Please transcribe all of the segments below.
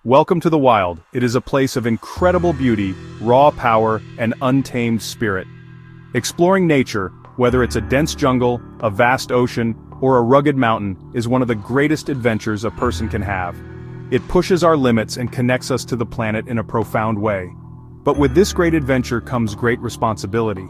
Welcome to the wild. It is a place of incredible beauty, raw power, and untamed spirit. Exploring nature, whether it's a dense jungle, a vast ocean, or a rugged mountain, is one of the greatest adventures a person can have. It pushes our limits and connects us to the planet in a profound way. But with this great adventure comes great responsibility.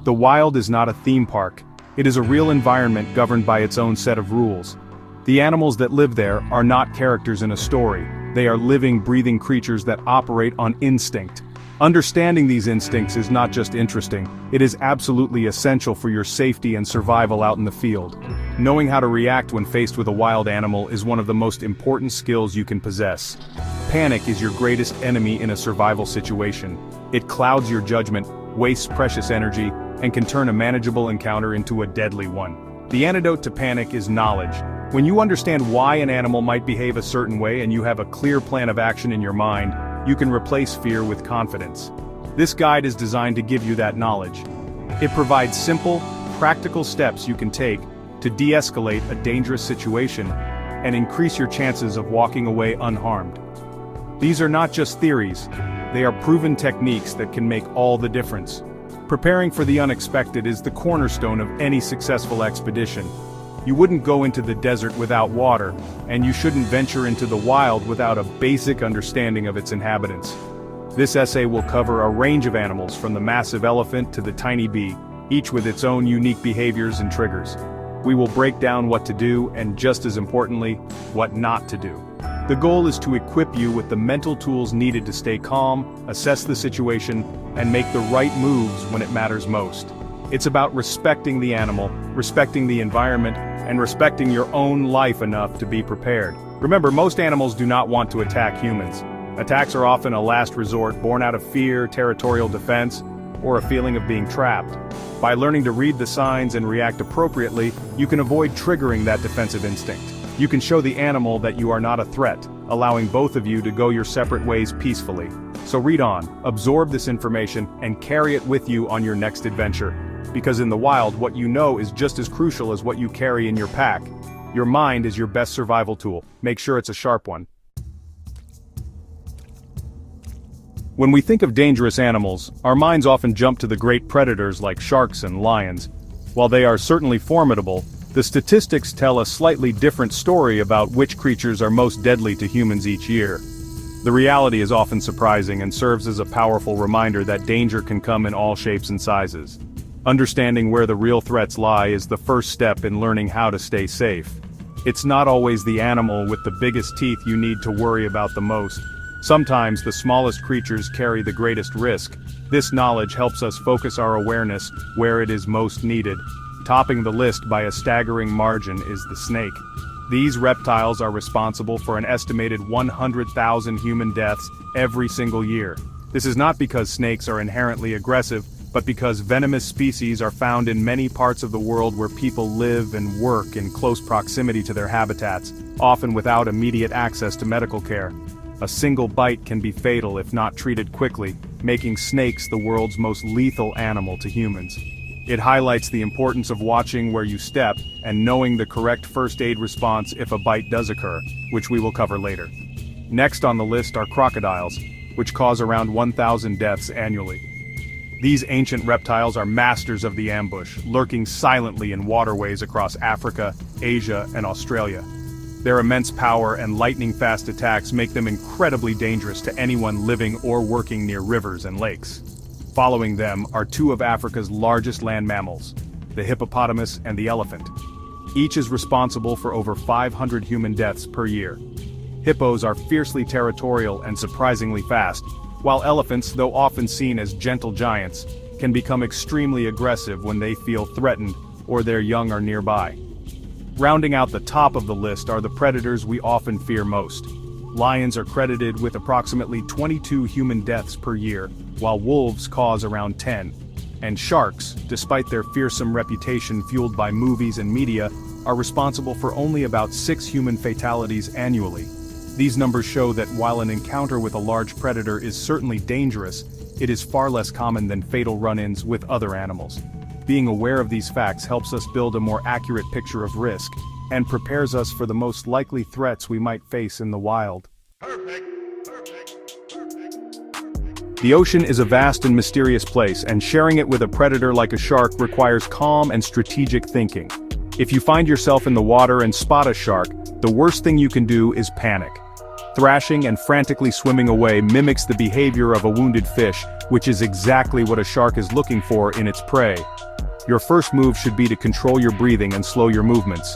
The wild is not a theme park. It is a real environment governed by its own set of rules. The animals that live there are not characters in a story. They are living, breathing creatures that operate on instinct. Understanding these instincts is not just interesting, it is absolutely essential for your safety and survival out in the field. Knowing how to react when faced with a wild animal is one of the most important skills you can possess. Panic is your greatest enemy in a survival situation. It clouds your judgment, wastes precious energy, and can turn a manageable encounter into a deadly one. The antidote to panic is knowledge. When you understand why an animal might behave a certain way and you have a clear plan of action in your mind, you can replace fear with confidence. This guide is designed to give you that knowledge. It provides simple, practical steps you can take to de-escalate a dangerous situation and increase your chances of walking away unharmed. These are not just theories, they are proven techniques that can make all the difference. Preparing for the unexpected is the cornerstone of any successful expedition. You wouldn't go into the desert without water, and you shouldn't venture into the wild without a basic understanding of its inhabitants. This essay will cover a range of animals from the massive elephant to the tiny bee, each with its own unique behaviors and triggers. We will break down what to do and, just as importantly, what not to do. The goal is to equip you with the mental tools needed to stay calm, assess the situation, and make the right moves when it matters most. It's about respecting the animal, respecting the environment, and respecting your own life enough to be prepared. Remember, most animals do not want to attack humans. Attacks are often a last resort, born out of fear, territorial defense, or a feeling of being trapped. By learning to read the signs and react appropriately, you can avoid triggering that defensive instinct. You can show the animal that you are not a threat, allowing both of you to go your separate ways peacefully. So read on, absorb this information, and carry it with you on your next adventure. Because in the wild, what you know is just as crucial as what you carry in your pack. Your mind is your best survival tool. Make sure it's a sharp one. When we think of dangerous animals, our minds often jump to the great predators like sharks and lions. While they are certainly formidable, the statistics tell a slightly different story about which creatures are most deadly to humans each year. The reality is often surprising and serves as a powerful reminder that danger can come in all shapes and sizes. Understanding where the real threats lie is the first step in learning how to stay safe. It's not always the animal with the biggest teeth you need to worry about the most. Sometimes the smallest creatures carry the greatest risk. This knowledge helps us focus our awareness where it is most needed. Topping the list by a staggering margin is the snake. These reptiles are responsible for an estimated 100,000 human deaths every single year. This is not because snakes are inherently aggressive, but because venomous species are found in many parts of the world where people live and work in close proximity to their habitats, often without immediate access to medical care. A single bite can be fatal if not treated quickly, making snakes the world's most lethal animal to humans. It highlights the importance of watching where you step and knowing the correct first aid response if a bite does occur, which we will cover later. Next on the list are crocodiles, which cause around 1,000 deaths annually. These ancient reptiles are masters of the ambush, lurking silently in waterways across Africa, Asia, and Australia. Their immense power and lightning-fast attacks make them incredibly dangerous to anyone living or working near rivers and lakes. Following them are two of Africa's largest land mammals, the hippopotamus and the elephant. Each is responsible for over 500 human deaths per year. Hippos are fiercely territorial and surprisingly fast, while elephants, though often seen as gentle giants, can become extremely aggressive when they feel threatened or their young are nearby. Rounding out the top of the list are the predators we often fear most. Lions are credited with approximately 22 human deaths per year, while wolves cause around 10. And sharks, despite their fearsome reputation fueled by movies and media, are responsible for only about 6 human fatalities annually. These numbers show that while an encounter with a large predator is certainly dangerous, it is far less common than fatal run-ins with other animals. Being aware of these facts helps us build a more accurate picture of risk, and prepares us for the most likely threats we might face in the wild. Perfect. The ocean is a vast and mysterious place, and sharing it with a predator like a shark requires calm and strategic thinking. If you find yourself in the water and spot a shark, the worst thing you can do is panic. Thrashing and frantically swimming away mimics the behavior of a wounded fish, which is exactly what a shark is looking for in its prey. Your first move should be to control your breathing and slow your movements.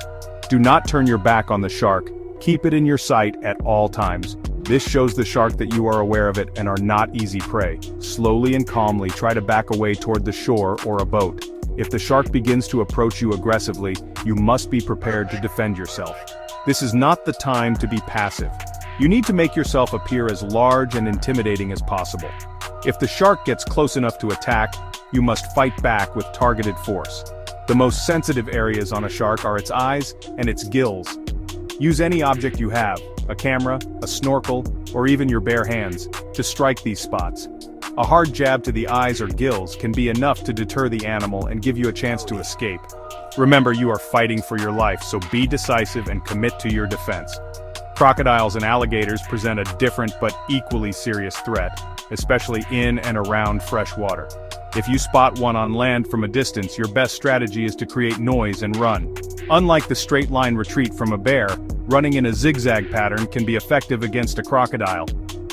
Do not turn your back on the shark, keep it in your sight at all times. This shows the shark that you are aware of it and are not easy prey. Slowly and calmly try to back away toward the shore or a boat. If the shark begins to approach you aggressively, you must be prepared to defend yourself. This is not the time to be passive. You need to make yourself appear as large and intimidating as possible. If the shark gets close enough to attack, you must fight back with targeted force. The most sensitive areas on a shark are its eyes and its gills. Use any object you have, a camera, a snorkel, or even your bare hands, to strike these spots. A hard jab to the eyes or gills can be enough to deter the animal and give you a chance to escape. Remember, you are fighting for your life, so be decisive and commit to your defense. Crocodiles and alligators present a different but equally serious threat, especially in and around fresh water. If you spot one on land from a distance, your best strategy is to create noise and run. Unlike the straight-line retreat from a bear, running in a zigzag pattern can be effective against a crocodile.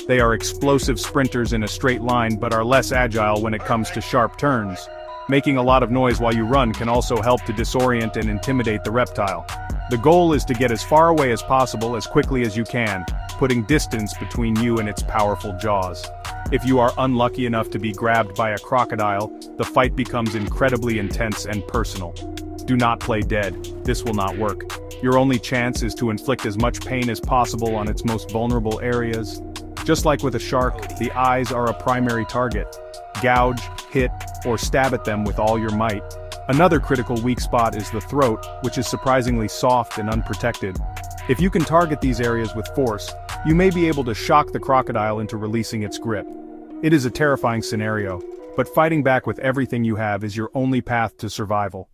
They are explosive sprinters in a straight line but are less agile when it comes to sharp turns. Making a lot of noise while you run can also help to disorient and intimidate the reptile. The goal is to get as far away as possible as quickly as you can, putting distance between you and its powerful jaws. If you are unlucky enough to be grabbed by a crocodile, the fight becomes incredibly intense and personal. Do not play dead. This will not work. Your only chance is to inflict as much pain as possible on its most vulnerable areas. Just like with a shark, the eyes are a primary target. Gouge, hit, or stab at them with all your might. Another critical weak spot is the throat, which is surprisingly soft and unprotected. If you can target these areas with force, you may be able to shock the crocodile into releasing its grip. It is a terrifying scenario, but fighting back with everything you have is your only path to survival.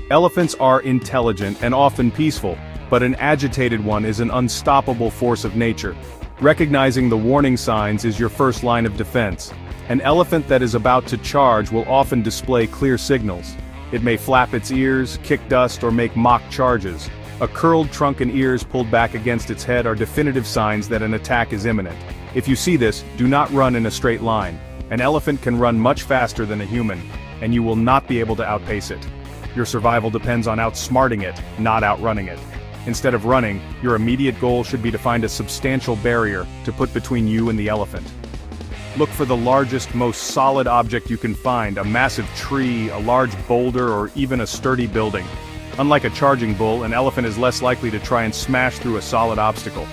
Elephants are intelligent and often peaceful, but an agitated one is an unstoppable force of nature. Recognizing the warning signs is your first line of defense. An elephant that is about to charge will often display clear signals. It may flap its ears, kick dust, or make mock charges. A curled trunk and ears pulled back against its head are definitive signs that an attack is imminent. If you see this, do not run in a straight line. An elephant can run much faster than a human, and you will not be able to outpace it. Your survival depends on outsmarting it, not outrunning it. Instead of running, your immediate goal should be to find a substantial barrier to put between you and the elephant. Look for the largest, most solid object you can find, a massive tree, a large boulder, or even a sturdy building. Unlike a charging bull, an elephant is less likely to try and smash through a solid obstacle.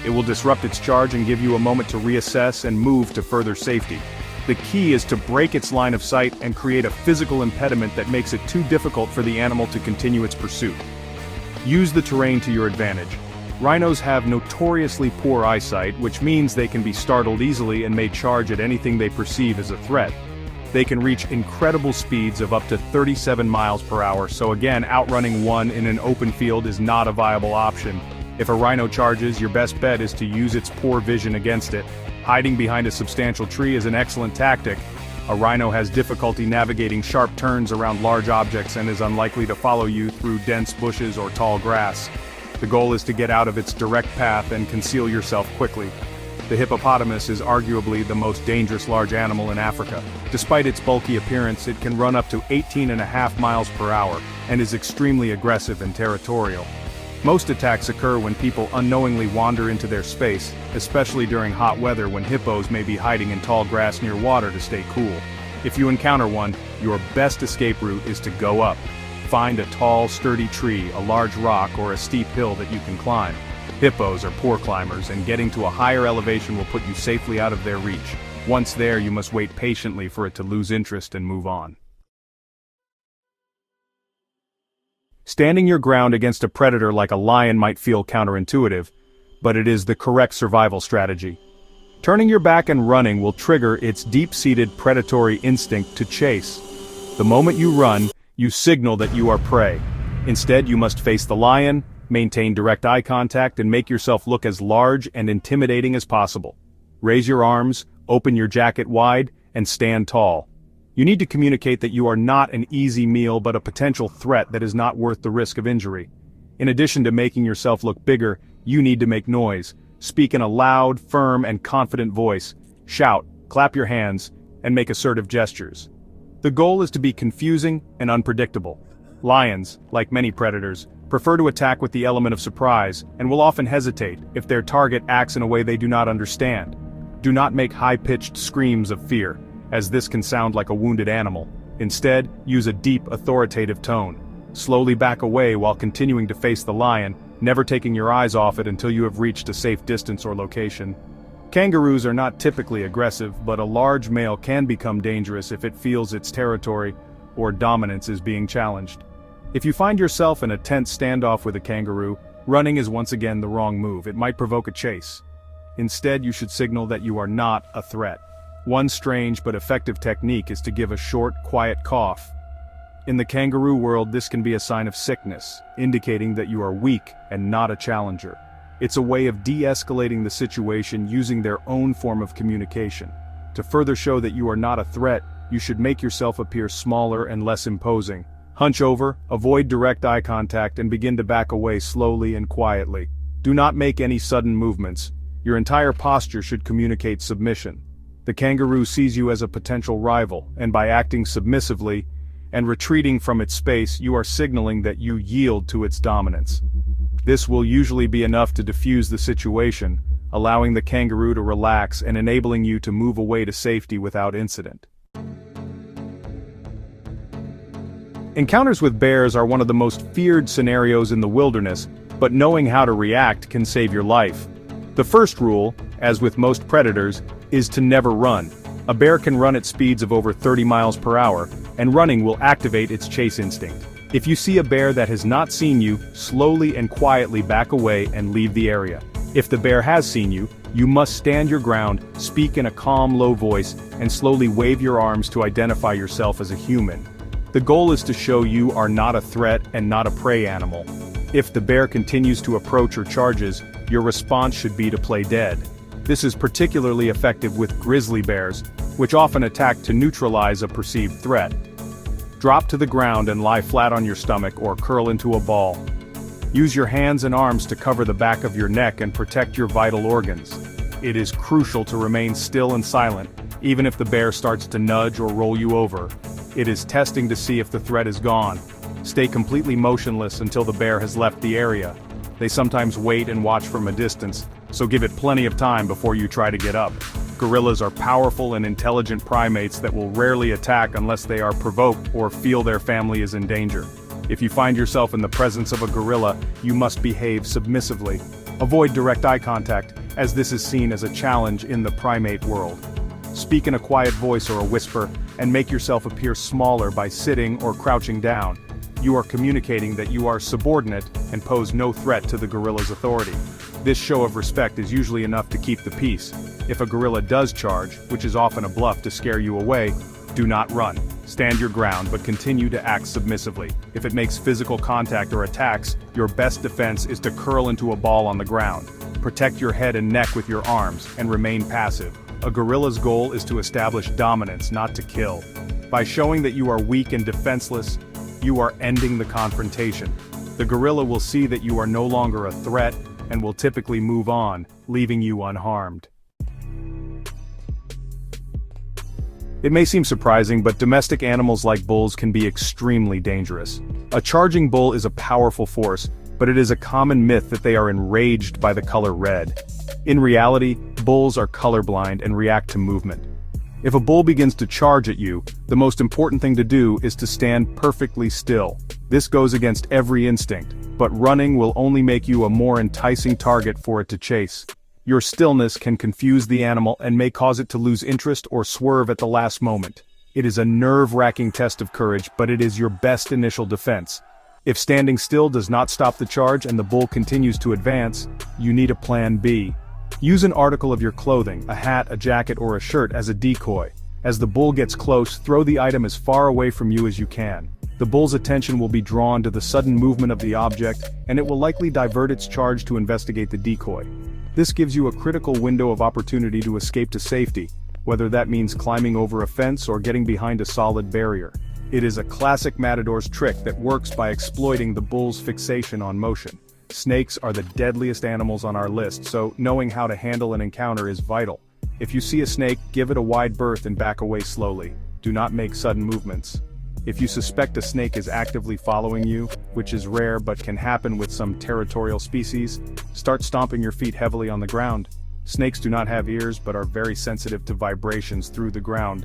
It will disrupt its charge and give you a moment to reassess and move to further safety. The key is to break its line of sight and create a physical impediment that makes it too difficult for the animal to continue its pursuit. Use the terrain to your advantage. Rhinos have notoriously poor eyesight, which means they can be startled easily and may charge at anything they perceive as a threat. They can reach incredible speeds of up to 37 miles per hour, so again, outrunning one in an open field is not a viable option. If a rhino charges, your best bet is to use its poor vision against it. Hiding behind a substantial tree is an excellent tactic. A rhino has difficulty navigating sharp turns around large objects and is unlikely to follow you through dense bushes or tall grass. The goal is to get out of its direct path and conceal yourself quickly. The hippopotamus is arguably the most dangerous large animal in Africa. Despite its bulky appearance, it can run up to 18.5 miles per hour and is extremely aggressive and territorial. Most attacks occur when people unknowingly wander into their space, especially during hot weather when hippos may be hiding in tall grass near water to stay cool. If you encounter one, your best escape route is to go up. Find a tall, sturdy tree, a large rock, or a steep hill that you can climb. Hippos are poor climbers, and getting to a higher elevation will put you safely out of their reach. Once there, you must wait patiently for it to lose interest and move on. Standing your ground against a predator like a lion might feel counterintuitive, but it is the correct survival strategy. Turning your back and running will trigger its deep-seated predatory instinct to chase. The moment you run, you signal that you are prey. Instead, you must face the lion, Maintain direct eye contact and make yourself look as large and intimidating as possible. Raise your arms, open your jacket wide, and stand tall. You need to communicate that you are not an easy meal but a potential threat that is not worth the risk of injury. In addition to making yourself look bigger, you need to make noise. Speak in a loud, firm, and confident voice. Shout, clap your hands, and make assertive gestures. The goal is to be confusing and unpredictable. Lions, like many predators, prefer to attack with the element of surprise and will often hesitate if their target acts in a way they do not understand. Do not make high-pitched screams of fear, as this can sound like a wounded animal. Instead, use a deep, authoritative tone. Slowly back away while continuing to face the lion, never taking your eyes off it until you have reached a safe distance or location. Kangaroos are not typically aggressive, but a large male can become dangerous if it feels its territory or dominance is being challenged. If you find yourself in a tense standoff with a kangaroo, running is once again the wrong move. It might provoke a chase. Instead, you should signal that you are not a threat. One strange but effective technique is to give a short, quiet cough. In the kangaroo world, this can be a sign of sickness, indicating that you are weak and not a challenger. It's a way of de-escalating the situation using their own form of communication. To further show that you are not a threat, you should make yourself appear smaller and less imposing. Hunch over, avoid direct eye contact, and begin to back away slowly and quietly. Do not make any sudden movements. Your entire posture should communicate submission. The kangaroo sees you as a potential rival, and by acting submissively and retreating from its space, you are signaling that you yield to its dominance. This will usually be enough to diffuse the situation, allowing the kangaroo to relax and enabling you to move away to safety without incident. Encounters with bears are one of the most feared scenarios in the wilderness, but knowing how to react can save your life. The first rule, as with most predators, is to never run. A bear can run at speeds of over 30 miles per hour, and running will activate its chase instinct. If you see a bear that has not seen you, slowly and quietly back away and leave the area. If the bear has seen you, you must stand your ground, speak in a calm, low voice, and slowly wave your arms to identify yourself as a human. The goal is to show you are not a threat and not a prey animal. If the bear continues to approach or charges, your response should be to play dead. This is particularly effective with grizzly bears, which often attack to neutralize a perceived threat. Drop to the ground and lie flat on your stomach or curl into a ball. Use your hands and arms to cover the back of your neck and protect your vital organs. It is crucial to remain still and silent, even if the bear starts to nudge or roll you over. It is testing to see if the threat is gone. Stay completely motionless until the bear has left the area. They sometimes wait and watch from a distance, so give it plenty of time before you try to get up. Gorillas are powerful and intelligent primates that will rarely attack unless they are provoked or feel their family is in danger. If you find yourself in the presence of a gorilla, you must behave submissively. Avoid direct eye contact, as this is seen as a challenge in the primate world. Speak in a quiet voice or a whisper, and make yourself appear smaller by sitting or crouching down. You are communicating that you are subordinate and pose no threat to the gorilla's authority. This show of respect is usually enough to keep the peace. If a gorilla does charge, which is often a bluff to scare you away, do not run. Stand your ground but continue to act submissively. If it makes physical contact or attacks, your best defense is to curl into a ball on the ground. Protect your head and neck with your arms, and remain passive. A gorilla's goal is to establish dominance, not to kill. By showing that you are weak and defenseless, you are ending the confrontation. The gorilla will see that you are no longer a threat, and will typically move on, leaving you unharmed. It may seem surprising, but domestic animals like bulls can be extremely dangerous. A charging bull is a powerful force, but it is a common myth that they are enraged by the color red. In reality, bulls are colorblind and react to movement. If a bull begins to charge at you, the most important thing to do is to stand perfectly still. This goes against every instinct, but running will only make you a more enticing target for it to chase. Your stillness can confuse the animal and may cause it to lose interest or swerve at the last moment. It is a nerve-wracking test of courage, but it is your best initial defense. If standing still does not stop the charge and the bull continues to advance, you need a plan B. Use an article of your clothing, a hat, a jacket, or a shirt as a decoy. As the bull gets close, throw the item as far away from you as you can. The bull's attention will be drawn to the sudden movement of the object, and it will likely divert its charge to investigate the decoy. This gives you a critical window of opportunity to escape to safety, whether that means climbing over a fence or getting behind a solid barrier. It is a classic matador's trick that works by exploiting the bull's fixation on motion. Snakes are the deadliest animals on our list, so knowing how to handle an encounter is vital. If you see a snake, give it a wide berth and back away slowly. Do not make sudden movements. If you suspect a snake is actively following you, which is rare but can happen with some territorial species, start stomping your feet heavily on the ground. Snakes do not have ears but are very sensitive to vibrations through the ground.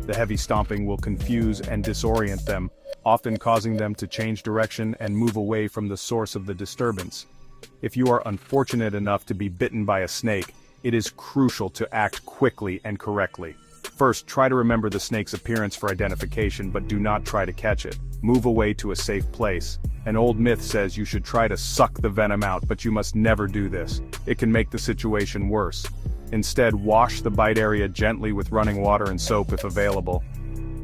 The heavy stomping will confuse and disorient them, often causing them to change direction and move away from the source of the disturbance. If you are unfortunate enough to be bitten by a snake, it is crucial to act quickly and correctly. First, try to remember the snake's appearance for identification, but do not try to catch it. Move away to a safe place. An old myth says you should try to suck the venom out, but you must never do this. It can make the situation worse. Instead, wash the bite area gently with running water and soap if available.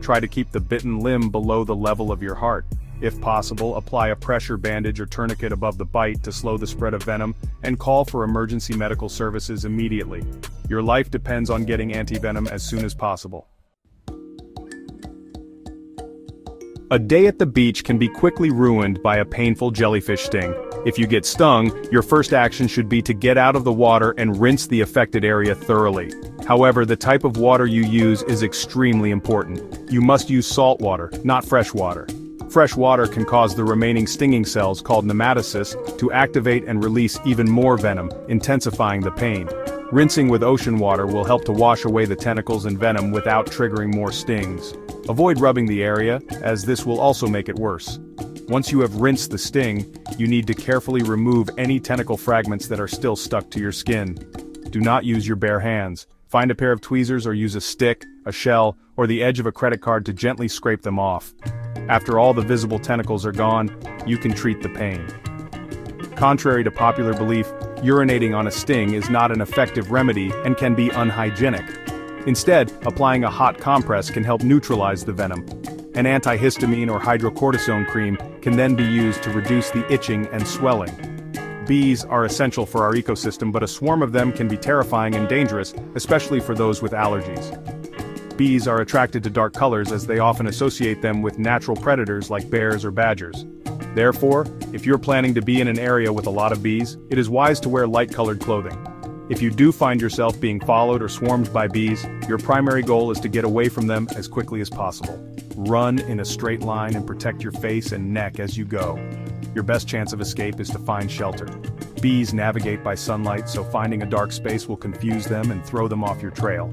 Try to keep the bitten limb below the level of your heart. If possible, apply a pressure bandage or tourniquet above the bite to slow the spread of venom, and call for emergency medical services immediately. Your life depends on getting antivenom as soon as possible. A day at the beach can be quickly ruined by a painful jellyfish sting. If you get stung, your first action should be to get out of the water and rinse the affected area thoroughly. However, the type of water you use is extremely important. You must use salt water, not fresh water. Fresh water can cause the remaining stinging cells called nematocysts to activate and release even more venom, intensifying the pain. Rinsing with ocean water will help to wash away the tentacles and venom without triggering more stings. Avoid rubbing the area, as this will also make it worse. Once you have rinsed the sting, you need to carefully remove any tentacle fragments that are still stuck to your skin. Do not use your bare hands. Find a pair of tweezers or use a stick, a shell, or the edge of a credit card to gently scrape them off. After all the visible tentacles are gone, you can treat the pain. Contrary to popular belief, urinating on a sting is not an effective remedy and can be unhygienic. Instead, applying a hot compress can help neutralize the venom. An antihistamine or hydrocortisone cream can then be used to reduce the itching and swelling. Bees are essential for our ecosystem, but a swarm of them can be terrifying and dangerous, especially for those with allergies. Bees are attracted to dark colors as they often associate them with natural predators like bears or badgers. Therefore, if you're planning to be in an area with a lot of bees, it is wise to wear light-colored clothing. If you do find yourself being followed or swarmed by bees, your primary goal is to get away from them as quickly as possible. Run in a straight line and protect your face and neck as you go. Your best chance of escape is to find shelter. Bees navigate by sunlight, so finding a dark space will confuse them and throw them off your trail.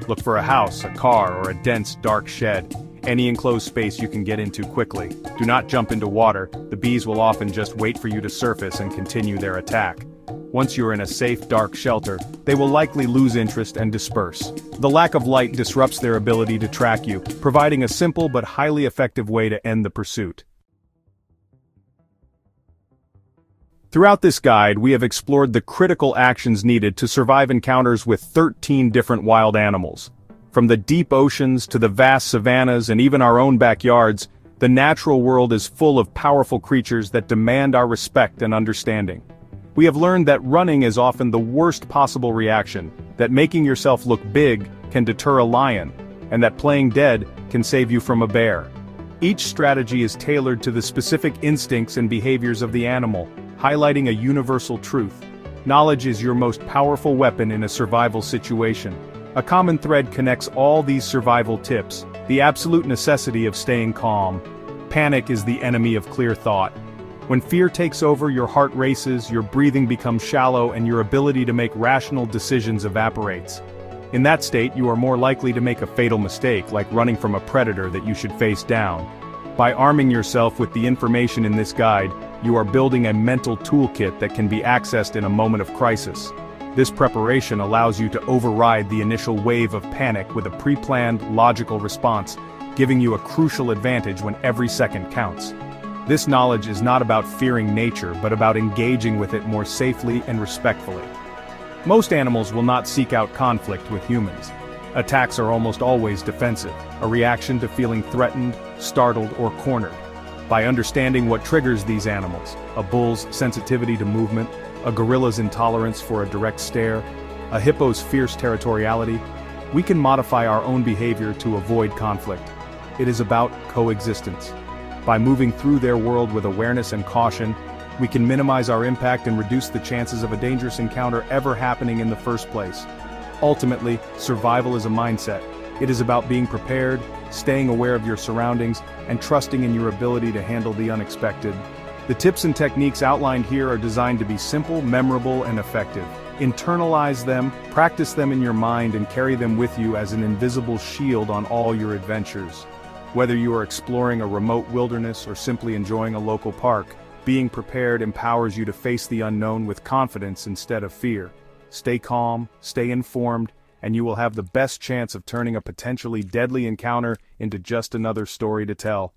Look for a house, a car, or a dense, dark shed. Any enclosed space you can get into quickly. Do not jump into water. The bees will often just wait for you to surface and continue their attack. Once you're in a safe, dark shelter, they will likely lose interest and disperse. The lack of light disrupts their ability to track you, providing a simple but highly effective way to end the pursuit. Throughout this guide, we have explored the critical actions needed to survive encounters with 13 different wild animals. From the deep oceans to the vast savannas and even our own backyards, the natural world is full of powerful creatures that demand our respect and understanding. We have learned that running is often the worst possible reaction, that making yourself look big can deter a lion, and that playing dead can save you from a bear. Each strategy is tailored to the specific instincts and behaviors of the animal, highlighting a universal truth. Knowledge is your most powerful weapon in a survival situation. A common thread connects all these survival tips: the absolute necessity of staying calm. Panic is the enemy of clear thought. When fear takes over, your heart races, your breathing becomes shallow, and your ability to make rational decisions evaporates. In that state, you are more likely to make a fatal mistake, like running from a predator that you should face down. By arming yourself with the information in this guide, you are building a mental toolkit that can be accessed in a moment of crisis. This preparation allows you to override the initial wave of panic with a pre-planned, logical response, giving you a crucial advantage when every second counts. This knowledge is not about fearing nature, but about engaging with it more safely and respectfully. Most animals will not seek out conflict with humans. Attacks are almost always defensive, a reaction to feeling threatened, startled, or cornered. By understanding what triggers these animals, a bull's sensitivity to movement, a gorilla's intolerance for a direct stare, a hippo's fierce territoriality, we can modify our own behavior to avoid conflict. It is about coexistence. By moving through their world with awareness and caution, we can minimize our impact and reduce the chances of a dangerous encounter ever happening in the first place. Ultimately, survival is a mindset. It is about being prepared, staying aware of your surroundings, and trusting in your ability to handle the unexpected. The tips and techniques outlined here are designed to be simple, memorable, and effective. Internalize them, practice them in your mind, and carry them with you as an invisible shield on all your adventures. Whether you are exploring a remote wilderness or simply enjoying a local park, being prepared empowers you to face the unknown with confidence instead of fear. Stay calm, stay informed, and you will have the best chance of turning a potentially deadly encounter into just another story to tell.